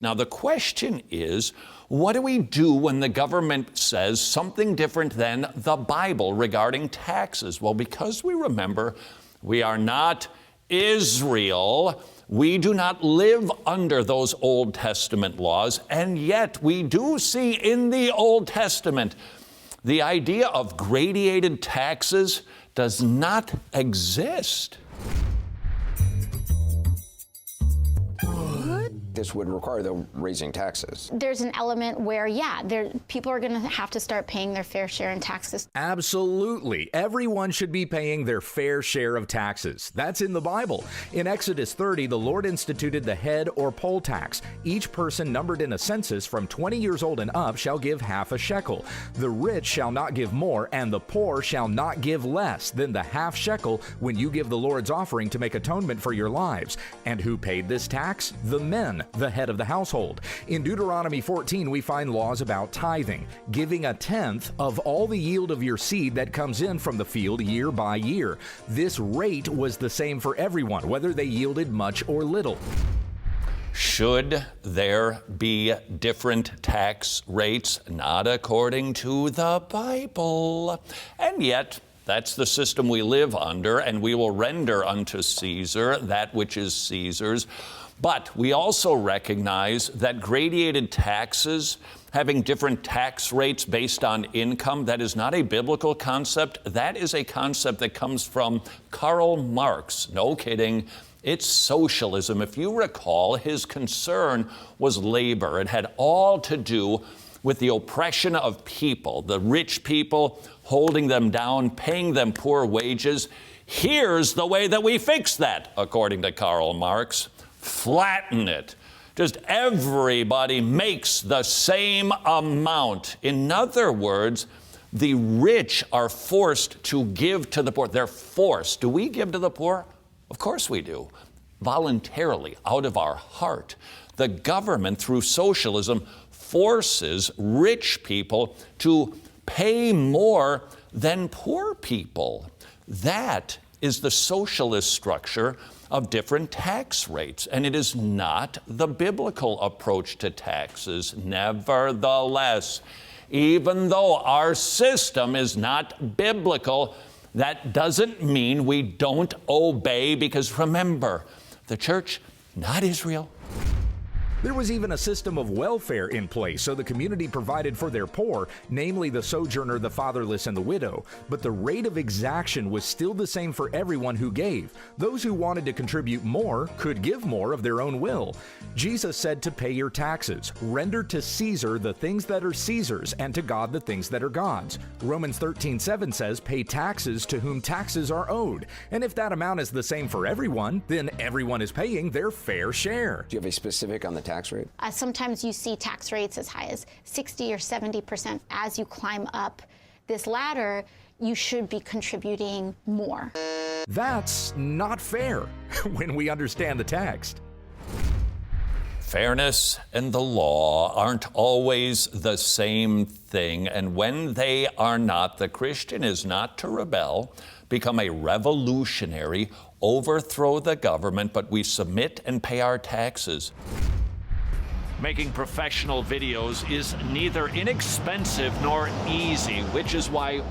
Now, the question is, what do we do when the government says something different than the Bible regarding taxes? Well, because we remember we are not Israel, we do not live under those Old Testament laws, and yet we do see in the Old Testament the idea of gradated taxes does not exist. This would require, though, raising taxes. There's an element where, people are going to have to start paying their fair share in taxes. Absolutely. Everyone should be paying their fair share of taxes. That's in the Bible. In Exodus 30, the Lord instituted the head or poll tax. Each person numbered in a census from 20 years old and up shall give half a shekel. The rich shall not give more, and the poor shall not give less than the half shekel when you give the Lord's offering to make atonement for your lives. And who paid this tax? The men, the head of the household. In Deuteronomy 14, we find laws about tithing, giving a tenth of all the yield of your seed that comes in from the field year by year. This rate was the same for everyone, whether they yielded much or little. Should there be different tax rates? Not according to the Bible. And yet, that's the system we live under, and we will render unto Caesar that which is Caesar's. But we also recognize that gradated taxes, having different tax rates based on income, that is not a biblical concept. That is a concept that comes from Karl Marx. No kidding. It's socialism. If you recall, his concern was labor. It had all to do with the oppression of people, the rich people, holding them down, paying them poor wages. Here's the way that we fix that, according to Karl Marx. Flatten it. Just everybody makes the same amount. In other words, the rich are forced to give to the poor. They're forced. Do we give to the poor? Of course we do. Voluntarily, out of our heart. The government, through socialism, forces rich people to pay more than poor people. That is the socialist structure of different tax rates, and it is not the biblical approach to taxes. Nevertheless, even though our system is not biblical, that doesn't mean we don't obey, because remember, the church, not Israel. There was even a system of welfare in place so the community provided for their poor, namely the sojourner, the fatherless, and the widow. But the rate of exaction was still the same for everyone who gave. Those who wanted to contribute more could give more of their own will. Jesus said to pay your taxes, render to Caesar the things that are Caesar's, and to God the things that are God's. Romans 13:7 says, pay taxes to whom taxes are owed. And if that amount is the same for everyone, then everyone is paying their fair share. Do you have a specific on the tax rate? Sometimes you see tax rates as high as 60 or 70%. As you climb up this ladder, you should be contributing more. That's not fair when we understand the text. Fairness and the law aren't always the same thing, and when they are not, the Christian is not to rebel, become a revolutionary, overthrow the government, but we submit and pay our taxes. Making professional videos is neither inexpensive nor easy, which is why